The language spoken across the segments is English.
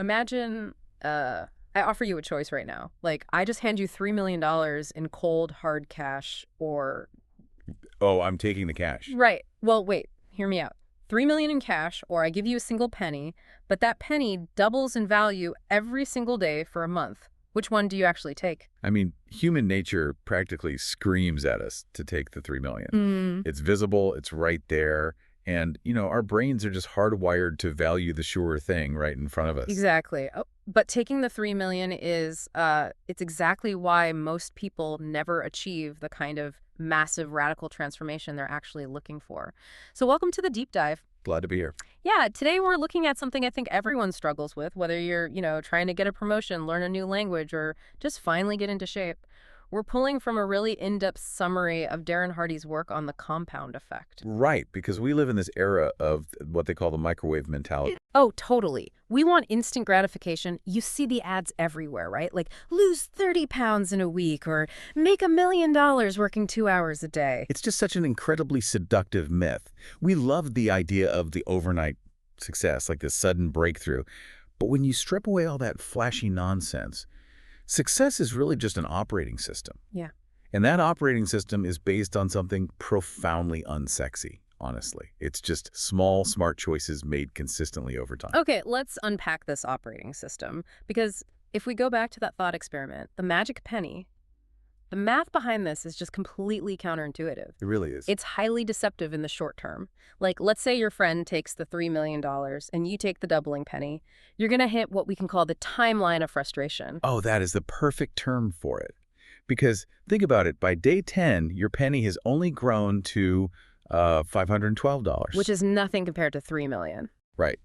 Imagine I offer you a choice right now. Like, I just hand you $3 million in cold, hard cash or... Oh, I'm taking the cash. Right. Well, wait, hear me out. $3 million in cash, or I give you a single penny, but that penny doubles in value every single day for a month. Which one do you actually take? I mean, human nature practically screams at us to take the 3 million. It's visible, it's right there, and, our brains are just hardwired to value the sure thing right in front of us. Exactly. Oh, but taking the 3 million is, it's exactly why most people never achieve the kind of massive radical transformation they're actually looking for. So welcome to the deep dive. Glad to be here. Yeah, today we're looking at something I think everyone struggles with, whether you're, trying to get a promotion, learn a new language, or just finally get into shape. We're pulling from a really in-depth summary of Darren Hardy's work on the compound effect. Right, because we live in this era of what they call the microwave mentality. Oh, totally. We want instant gratification. You see the ads everywhere, right? Like, lose 30 pounds in a week or make $1 million working 2 hours a day. It's just such an incredibly seductive myth. We love the idea of the overnight success, like this sudden breakthrough. But when you strip away all that flashy nonsense, success is really just an operating system. Yeah. And that operating system is based on something profoundly unsexy, honestly. It's just small, smart choices made consistently over time. Okay, let's unpack this operating system. Because if we go back to that thought experiment, the magic penny, the math behind this is just completely counterintuitive. It really is. It's highly deceptive in the short term. Like, let's say your friend takes the $3 million and you take the doubling penny. You're going to hit what we can call the timeline of frustration. Oh, that is the perfect term for it. Because think about it, by day 10, your penny has only grown to $512. Which is nothing compared to $3 million. Right.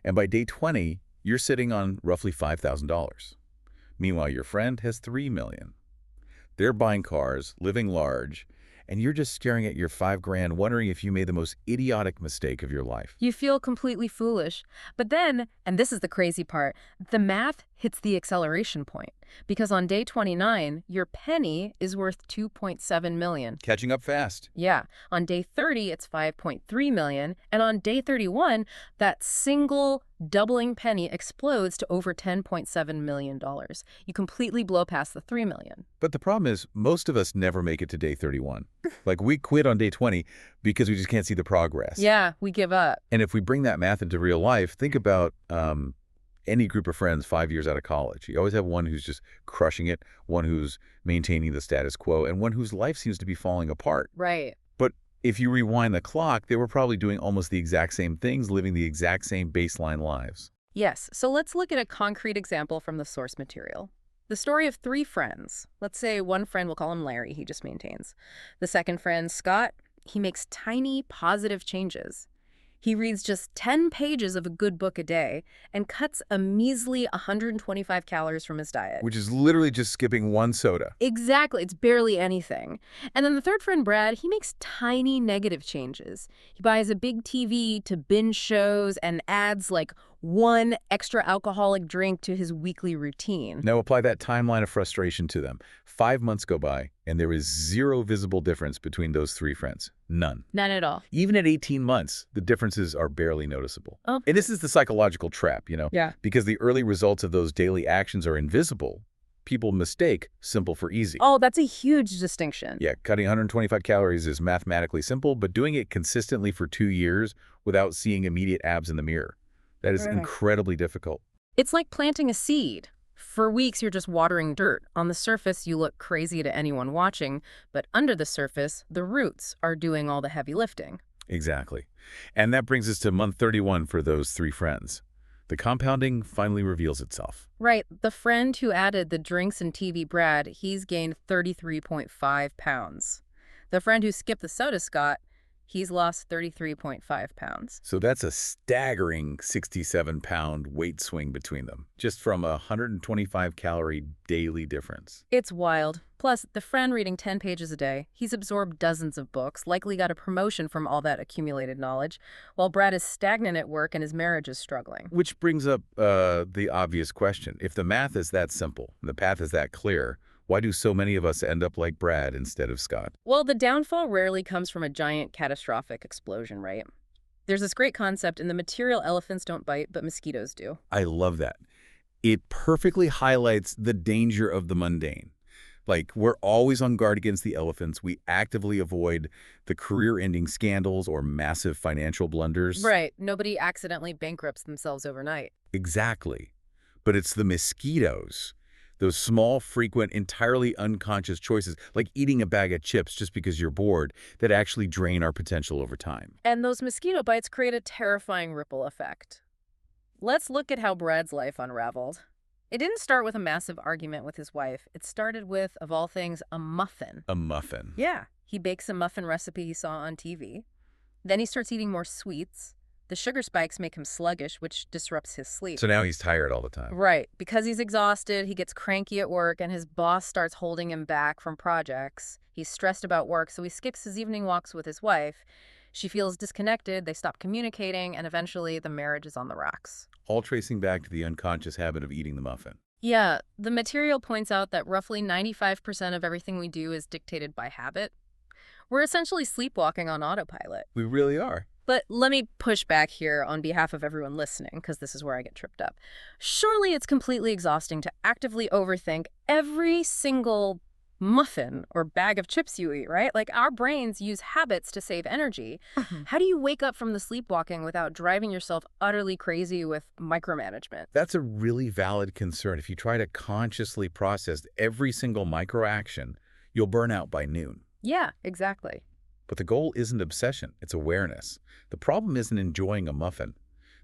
And by day 20, you're sitting on roughly $5,000. Meanwhile, your friend has $3 million. They're buying cars, living large, and you're just staring at your $5,000 wondering if you made the most idiotic mistake of your life. You feel completely foolish. But then, and this is the crazy part, the math hits the acceleration point. Because on day 29, your penny is worth $2.7 million. Catching up fast. Yeah. On day 30, it's $5.3 million. And on day 31, that single doubling penny explodes to over $10.7 million. You completely blow past the $3 million. But the problem is, most of us never make it to day 31. Like, we quit on day 20 because we just can't see the progress. Yeah, we give up. And if we bring that math into real life, think about any group of friends 5 years out of college. You always have one who's just crushing it, one who's maintaining the status quo, and one whose life seems to be falling apart. Right. But if you rewind the clock, they were probably doing almost the exact same things, living the exact same baseline lives. Yes, so let's look at a concrete example from the source material. The story of 3 friends. Let's say one friend, we'll call him Larry, he just maintains. The second friend, Scott, he makes tiny positive changes. He reads just 10 pages of a good book a day and cuts a measly 125 calories from his diet. Which is literally just skipping one soda. Exactly. It's barely anything. And then the third friend, Brad, he makes tiny negative changes. He buys a big TV to binge shows and adds like one extra alcoholic drink to his weekly routine. Now apply that timeline of frustration to them. 5 months go by, and there is zero visible difference between those 3 friends. None. None at all. Even at 18 months, the differences are barely noticeable. Oh. And this is the psychological trap, Yeah. Because the early results of those daily actions are invisible. People mistake simple for easy. Oh, that's a huge distinction. Yeah, cutting 125 calories is mathematically simple, but doing it consistently for 2 years without seeing immediate abs in the mirror, that is incredibly difficult. It's like planting a seed. For weeks, you're just watering dirt. On the surface, you look crazy to anyone watching, but under the surface, the roots are doing all the heavy lifting. Exactly. And that brings us to month 31 for those 3 friends. The compounding finally reveals itself. Right. The friend who added the drinks and TV, Brad, he's gained 33.5 pounds. The friend who skipped the soda, Scott, he's lost 33.5 pounds. So that's a staggering 67-pound weight swing between them, just from a 125-calorie daily difference. It's wild. Plus, the friend reading 10 pages a day, he's absorbed dozens of books, likely got a promotion from all that accumulated knowledge, while Brad is stagnant at work and his marriage is struggling. Which brings up the obvious question. If the math is that simple, and the path is that clear, why do so many of us end up like Brad instead of Scott? Well, the downfall rarely comes from a giant catastrophic explosion, right? There's this great concept in The Material: Elephants Don't Bite, but Mosquitoes Do. I love that. It perfectly highlights the danger of the mundane. Like, we're always on guard against the elephants. We actively avoid the career-ending scandals or massive financial blunders. Right. Nobody accidentally bankrupts themselves overnight. Exactly. But it's the mosquitoes, those small, frequent, entirely unconscious choices, like eating a bag of chips just because you're bored, that actually drain our potential over time. And those mosquito bites create a terrifying ripple effect. Let's look at how Brad's life unraveled. It didn't start with a massive argument with his wife. It started with, of all things, a muffin. A muffin. Yeah. He bakes a muffin recipe he saw on TV. Then he starts eating more sweets. The sugar spikes make him sluggish, which disrupts his sleep. So now he's tired all the time. Right. Because he's exhausted, he gets cranky at work, and his boss starts holding him back from projects. He's stressed about work, so he skips his evening walks with his wife. She feels disconnected, they stop communicating, and eventually the marriage is on the rocks. All tracing back to the unconscious habit of eating the muffin. Yeah, the material points out that roughly 95% of everything we do is dictated by habit. We're essentially sleepwalking on autopilot. We really are. But let me push back here on behalf of everyone listening, because this is where I get tripped up. Surely it's completely exhausting to actively overthink every single muffin or bag of chips you eat, right? Like, our brains use habits to save energy. How do you wake up from the sleepwalking without driving yourself utterly crazy with micromanagement? That's a really valid concern. If you try to consciously process every single microaction, you'll burn out by noon. Yeah, exactly. But the goal isn't obsession, it's awareness. The problem isn't enjoying a muffin.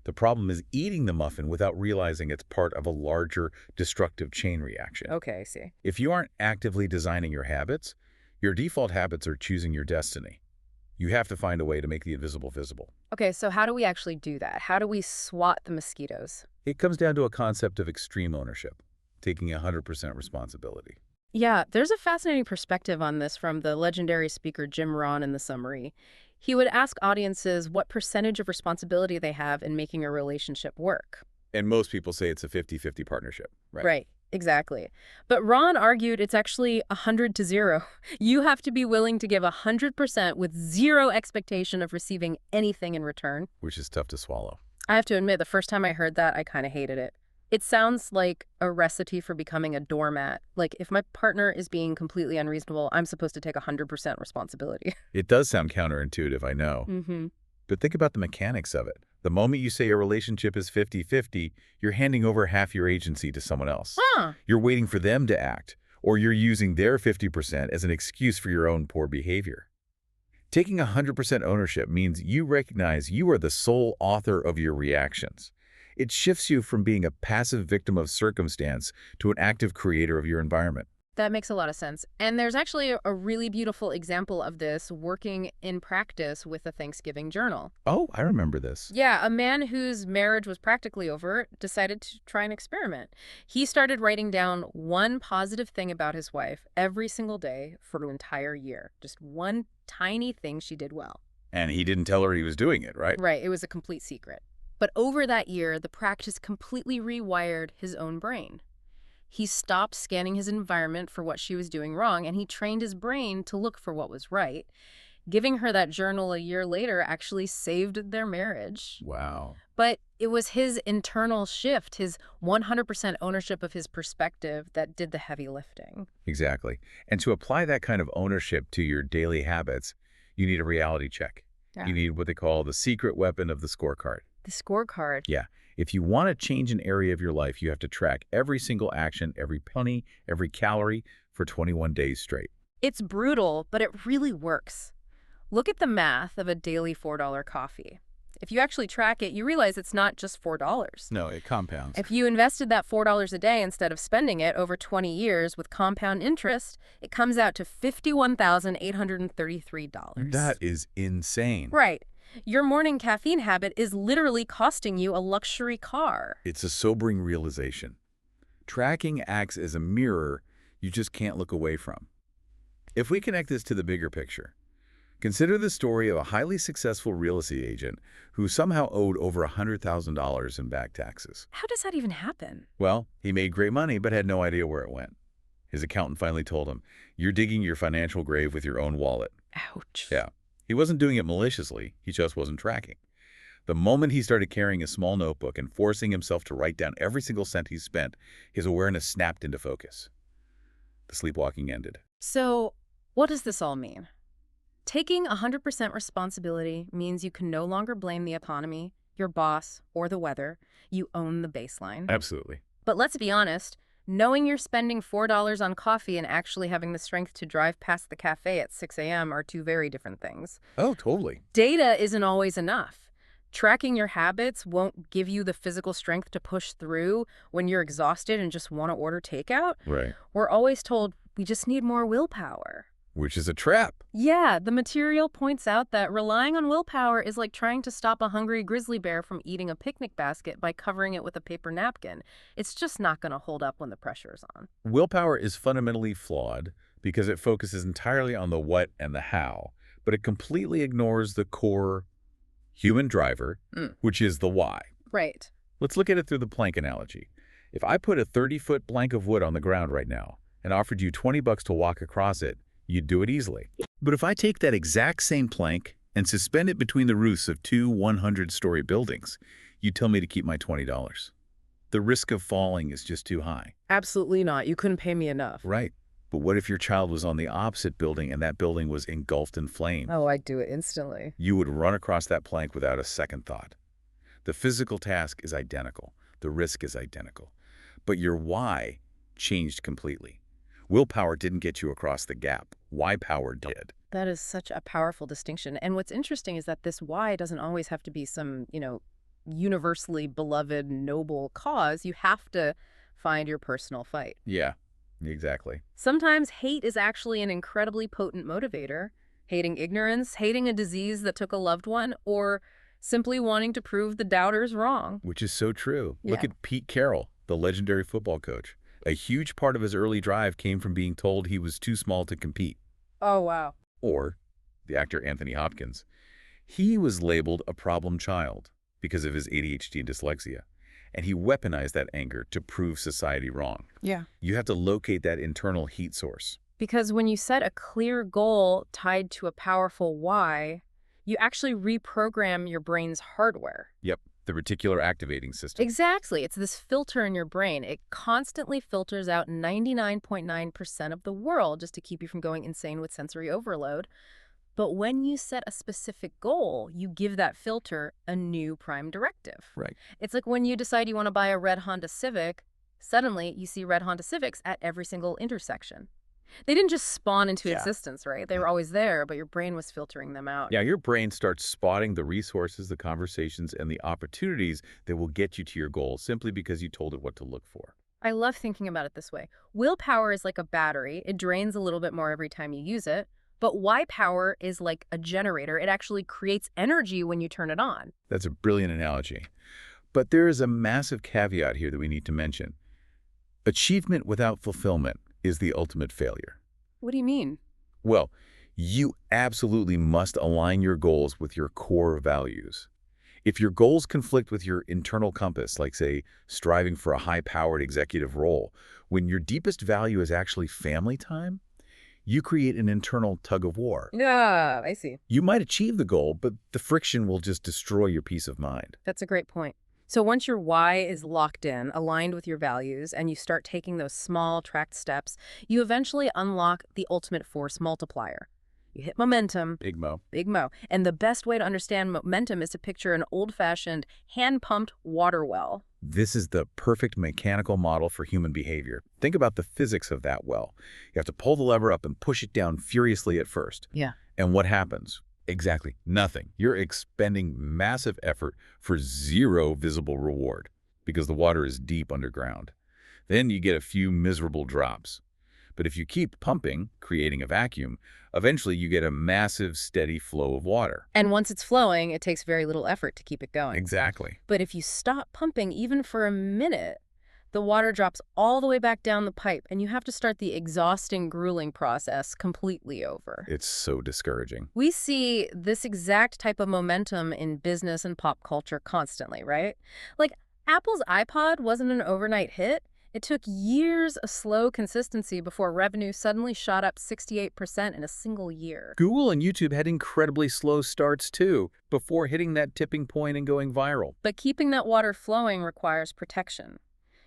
The problem is eating the muffin without realizing it's part of a larger destructive chain reaction. Okay, I see. If you aren't actively designing your habits, your default habits are choosing your destiny. You have to find a way to make the invisible visible. Okay, so how do we actually do that? How do we swat the mosquitoes? It comes down to a concept of extreme ownership, taking 100% responsibility. Yeah, there's a fascinating perspective on this from the legendary speaker Jim Rohn in The Summary. He would ask audiences what percentage of responsibility they have in making a relationship work. And most people say it's a 50-50 partnership, right? Right, exactly. But Ron argued it's actually 100 to 0. You have to be willing to give 100% with zero expectation of receiving anything in return. Which is tough to swallow. I have to admit, the first time I heard that, I kind of hated it. It sounds like a recipe for becoming a doormat. Like, if my partner is being completely unreasonable, I'm supposed to take 100% responsibility. It does sound counterintuitive, I know. Mm-hmm. But think about the mechanics of it. The moment you say a relationship is 50-50, you're handing over half your agency to someone else. Huh. You're waiting for them to act, or you're using their 50% as an excuse for your own poor behavior. Taking 100% ownership means you recognize you are the sole author of your reactions. It shifts you from being a passive victim of circumstance to an active creator of your environment. That makes a lot of sense. And there's actually a really beautiful example of this working in practice with the Thanksgiving Journal. Oh, I remember this. Yeah, a man whose marriage was practically over decided to try an experiment. He started writing down one positive thing about his wife every single day for an entire year. Just one tiny thing she did well. And he didn't tell her he was doing it, right? Right, it was a complete secret. But over that year, the practice completely rewired his own brain. He stopped scanning his environment for what she was doing wrong, and he trained his brain to look for what was right. Giving her that journal a year later actually saved their marriage. Wow. But it was his internal shift, his 100% ownership of his perspective that did the heavy lifting. Exactly. And to apply that kind of ownership to your daily habits, you need a reality check. Yeah. You need what they call the secret weapon of the scorecard. The scorecard. Yeah. If you want to change an area of your life, you have to track every single action, every penny, every calorie for 21 days straight. It's brutal, but it really works. Look at the math of a daily $4 coffee. If you actually track it, you realize it's not just $4. No, it compounds. If you invested that $4 a day instead of spending it over 20 years with compound interest, it comes out to $51,833. That is insane. Right. Your morning caffeine habit is literally costing you a luxury car. It's a sobering realization. Tracking acts as a mirror you just can't look away from. If we connect this to the bigger picture, consider the story of a highly successful real estate agent who somehow owed over $100,000 in back taxes. How does that even happen? Well, he made great money but had no idea where it went. His accountant finally told him, "You're digging your financial grave with your own wallet." Ouch. Yeah. He wasn't doing it maliciously, he just wasn't tracking. The moment he started carrying a small notebook and forcing himself to write down every single cent he spent, his awareness snapped into focus. The sleepwalking ended. So, what does this all mean? Taking 100% responsibility means you can no longer blame the economy, your boss, or the weather. You own the baseline. Absolutely. But let's be honest, knowing you're spending $4 on coffee and actually having the strength to drive past the cafe at 6 a.m. are two very different things. Oh, totally. Data isn't always enough. Tracking your habits won't give you the physical strength to push through when you're exhausted and just want to order takeout. Right. We're always told we just need more willpower. Which is a trap. Yeah, the material points out that relying on willpower is like trying to stop a hungry grizzly bear from eating a picnic basket by covering it with a paper napkin. It's just not going to hold up when the pressure's on. Willpower is fundamentally flawed because it focuses entirely on the what and the how, but it completely ignores the core human driver, which is the why. Right. Let's look at it through the plank analogy. If I put a 30-foot plank of wood on the ground right now and offered you $20 to walk across it, you'd do it easily. But if I take that exact same plank and suspend it between the roofs of two 100-story buildings, you'd tell me to keep my $20. The risk of falling is just too high. Absolutely not. You couldn't pay me enough. Right. But what if your child was on the opposite building and that building was engulfed in flame? Oh, I'd do it instantly. You would run across that plank without a second thought. The physical task is identical. The risk is identical. But your why changed completely. Willpower didn't get you across the gap. Why power did. That is such a powerful distinction. And what's interesting is that this why doesn't always have to be some, universally beloved, noble cause. You have to find your personal fight. Yeah, exactly. Sometimes hate is actually an incredibly potent motivator. Hating ignorance, hating a disease that took a loved one, or simply wanting to prove the doubters wrong. Which is so true. Yeah. Look at Pete Carroll, the legendary football coach. A huge part of his early drive came from being told he was too small to compete. Oh, wow. Or the actor Anthony Hopkins. He was labeled a problem child because of his ADHD and dyslexia, and he weaponized that anger to prove society wrong. Yeah. You have to locate that internal heat source. Because when you set a clear goal tied to a powerful why, you actually reprogram your brain's hardware. Yep, the reticular activating system. Exactly. It's this filter in your brain. It constantly filters out 99.9% of the world just to keep you from going insane with sensory overload. But when you set a specific goal, you give that filter a new prime directive. Right. It's like when you decide you want to buy a red Honda Civic, suddenly you see red Honda Civics at every single intersection. They didn't just spawn into existence, right? They were always there, but your brain was filtering them out. Yeah, your brain starts spotting the resources, the conversations, and the opportunities that will get you to your goal simply because you told it what to look for. I love thinking about it this way. Willpower is like a battery. It drains a little bit more every time you use it. But why power is like a generator. It actually creates energy when you turn it on. That's a brilliant analogy. But there is a massive caveat here that we need to mention. Achievement without fulfillment is the ultimate failure. What do you mean? Well, you absolutely must align your goals with your core values. If your goals conflict with your internal compass, like, say, striving for a high-powered executive role, when your deepest value is actually family time, you create an internal tug-of-war. Yeah, I see. You might achieve the goal, but the friction will just destroy your peace of mind. That's a great point. So once your why is locked in, aligned with your values, and you start taking those small tracked steps, you eventually unlock the ultimate force multiplier. You hit momentum. Big Mo. Big Mo. And the best way to understand momentum is to picture an old-fashioned, hand-pumped water well. This is the perfect mechanical model for human behavior. Think about the physics of that well. You have to pull the lever up and push it down furiously at first. Yeah. And what happens? Exactly nothing. You're expending massive effort for zero visible reward because the water is deep underground. Then you get a few miserable drops. But if you keep pumping, creating a vacuum, eventually you get a massive, steady flow of water. And once it's flowing, it takes very little effort to keep it going. Exactly. But if you stop pumping even for a minute, the water drops all the way back down the pipe, and you have to start the exhausting, grueling process completely over. It's so discouraging. We see this exact type of momentum in business and pop culture constantly, right? Like, Apple's iPod wasn't an overnight hit. It took years of slow consistency before revenue suddenly shot up 68% in a single year. Google and YouTube had incredibly slow starts too, before hitting that tipping point and going viral. But keeping that water flowing requires protection.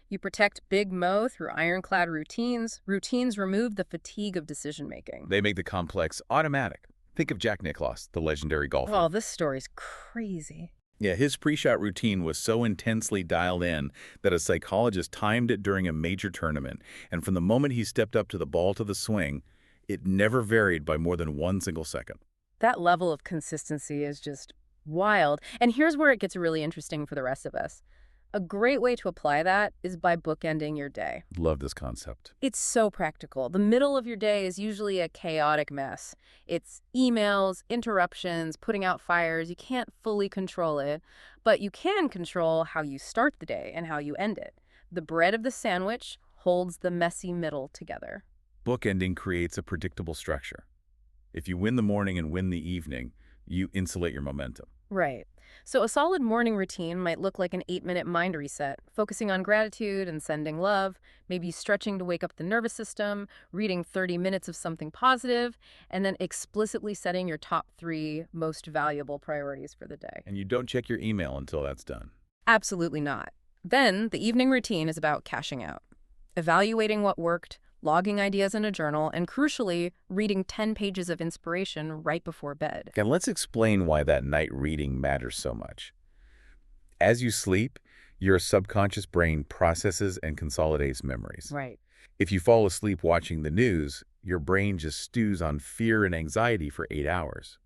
You protect Big Mo through ironclad routines. Routines remove the fatigue of decision-making. They make the complex automatic. Think of Jack Nicklaus, the legendary golfer. Oh, this story's crazy. Yeah, his pre-shot routine was so intensely dialed in that a psychologist timed it during a major tournament, and from the moment he stepped up to the ball to the swing, it never varied by more than 1 single second. That level of consistency is just wild. And here's where it gets really interesting for the rest of us. A great way to apply that is by bookending your day. Love this concept. It's so practical. The middle of your day is usually a chaotic mess. It's emails, interruptions, putting out fires. You can't fully control it, but you can control how you start the day and how you end it. The bread of the sandwich holds the messy middle together. Bookending creates a predictable structure. If you win the morning and win the evening, you insulate your momentum. Right. So a solid morning routine might look like an 8-minute mind reset, focusing on gratitude and sending love, maybe stretching to wake up the nervous system, reading 30 minutes of something positive, and then explicitly setting your top 3 most valuable priorities for the day. And you don't check your email until that's done. Absolutely not. Then the evening routine is about cashing out, evaluating what worked, logging ideas in a journal, and crucially, reading 10 pages of inspiration right before bed. And let's explain why that night reading matters so much. As you sleep, your subconscious brain processes and consolidates memories. Right. If you fall asleep watching the news, your brain just stews on fear and anxiety for 8 hours.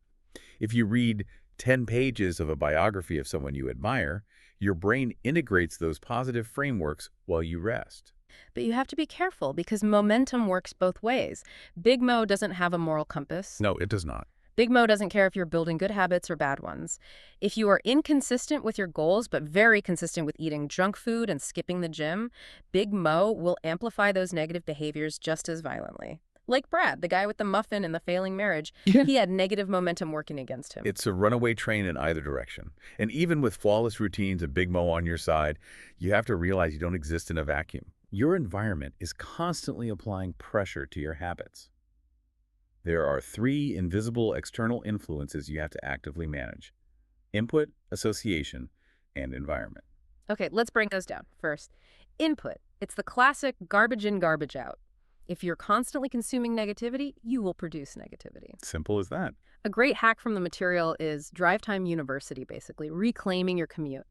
If you read 10 pages of a biography of someone you admire, your brain integrates those positive frameworks while you rest. But you have to be careful because momentum works both ways. Big Mo doesn't have a moral compass. No, it does not. Big Mo doesn't care if you're building good habits or bad ones. If you are inconsistent with your goals, but very consistent with eating junk food and skipping the gym, Big Mo will amplify those negative behaviors just as violently. Like Brad, the guy with the muffin and the failing marriage, he had negative momentum working against him. It's a runaway train in either direction. And even with flawless routines and Big Mo on your side, you have to realize you don't exist in a vacuum. Your environment is constantly applying pressure to your habits. There are 3 invisible external influences you have to actively manage: input, association, and environment. Okay, let's break those down. First, input. It's the classic garbage in, garbage out. If you're constantly consuming negativity, you will produce negativity. Simple as that. A great hack from the material is Drive Time University, basically, reclaiming your commute.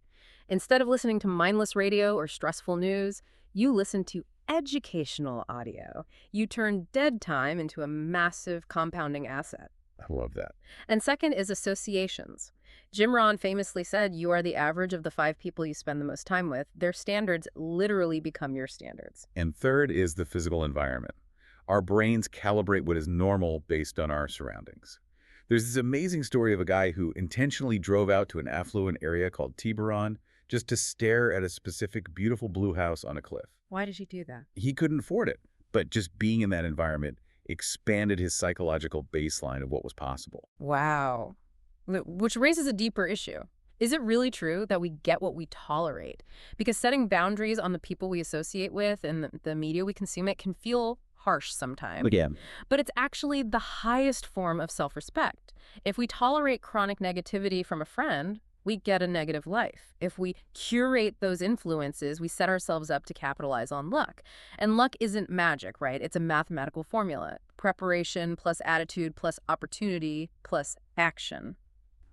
Instead of listening to mindless radio or stressful news, you listen to educational audio. You turn dead time into a massive compounding asset. I love that. And second is associations. Jim Rohn famously said, you are the average of the 5 people you spend the most time with. Their standards literally become your standards. And third is the physical environment. Our brains calibrate what is normal based on our surroundings. There's this amazing story of a guy who intentionally drove out to an affluent area called Tiburon just to stare at a specific beautiful blue house on a cliff. Why did you do that? He couldn't afford it, but just being in that environment expanded his psychological baseline of what was possible. Wow. Which raises a deeper issue. Is it really true that we get what we tolerate? Because setting boundaries on the people we associate with and the media we consume it can feel harsh sometimes. Again. But it's actually the highest form of self-respect. If we tolerate chronic negativity from a friend, we get a negative life. If we curate those influences, we set ourselves up to capitalize on luck. And luck isn't magic, right? It's a mathematical formula. Preparation plus attitude plus opportunity plus action.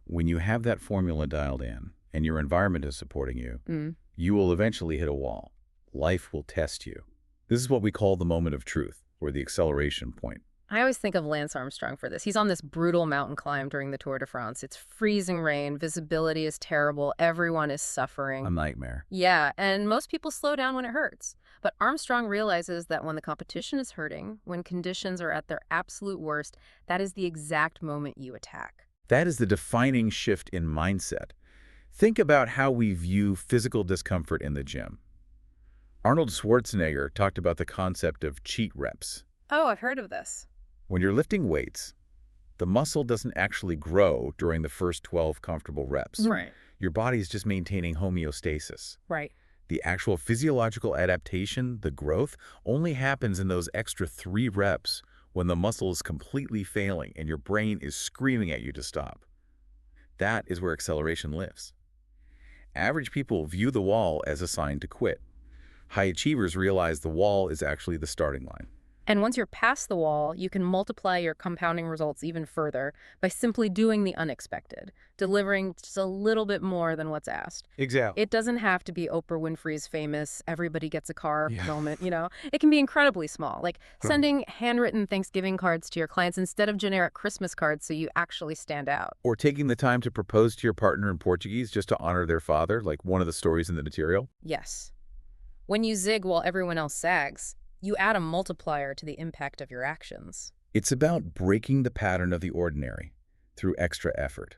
When you have that formula dialed in and your environment is supporting you, you will eventually hit a wall. Life will test you. This is what we call the moment of truth, or the acceleration point. I always think of Lance Armstrong for this. He's on this brutal mountain climb during the Tour de France. It's freezing rain, visibility is terrible, everyone is suffering. A nightmare. Yeah, and most people slow down when it hurts. But Armstrong realizes that when the competition is hurting, when conditions are at their absolute worst, that is the exact moment you attack. That is the defining shift in mindset. Think about how we view physical discomfort in the gym. Arnold Schwarzenegger talked about the concept of cheat reps. Oh, I've heard of this. When you're lifting weights, the muscle doesn't actually grow during the first 12 comfortable reps. Right. Your body is just maintaining homeostasis. Right. The actual physiological adaptation, the growth, only happens in those extra 3 reps when the muscle is completely failing and your brain is screaming at you to stop. That is where acceleration lives. Average people view the wall as a sign to quit. High achievers realize the wall is actually the starting line. And once you're past the wall, you can multiply your compounding results even further by simply doing the unexpected, delivering just a little bit more than what's asked. Exactly. It doesn't have to be Oprah Winfrey's famous everybody gets a car Yeah. moment, It can be incredibly small, like sending handwritten Thanksgiving cards to your clients instead of generic Christmas cards so you actually stand out. Or taking the time to propose to your partner in Portuguese just to honor their father, like one of the stories in the material. Yes. When you zig while everyone else sags, you add a multiplier to the impact of your actions. It's about breaking the pattern of the ordinary through extra effort.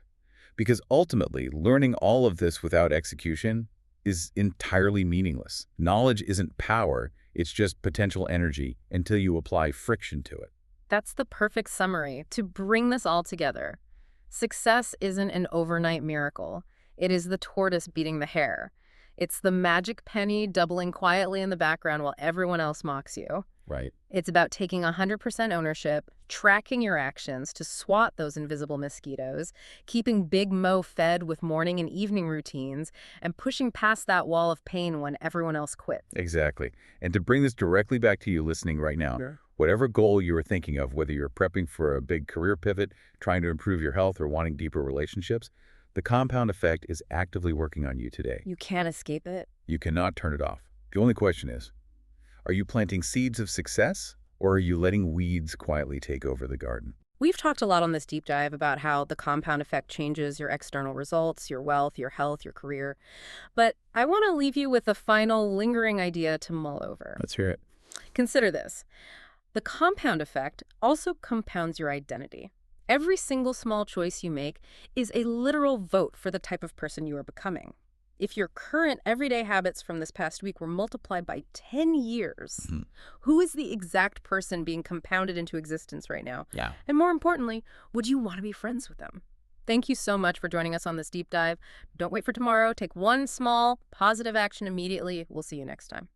Because ultimately, learning all of this without execution is entirely meaningless. Knowledge isn't power, it's just potential energy until you apply friction to it. That's the perfect summary to bring this all together. Success isn't an overnight miracle. It is the tortoise beating the hare. It's the magic penny doubling quietly in the background while everyone else mocks you. Right. It's about taking 100% ownership, tracking your actions to swat those invisible mosquitoes, keeping Big Mo fed with morning and evening routines, and pushing past that wall of pain when everyone else quits. Exactly. And to bring this directly back to you listening right now, whatever goal you are thinking of, whether you're prepping for a big career pivot, trying to improve your health, or wanting deeper relationships, the compound effect is actively working on you today. You can't escape it. You cannot turn it off. The only question is, are you planting seeds of success, or are you letting weeds quietly take over the garden? We've talked a lot on this deep dive about how the compound effect changes your external results, your wealth, your health, your career. But I want to leave you with a final lingering idea to mull over. Let's hear it. Consider this. The compound effect also compounds your identity. Every single small choice you make is a literal vote for the type of person you are becoming. If your current everyday habits from this past week were multiplied by 10 years, who is the exact person being compounded into existence right now? Yeah. And more importantly, would you want to be friends with them? Thank you so much for joining us on this deep dive. Don't wait for tomorrow. Take one small, positive action immediately. We'll see you next time.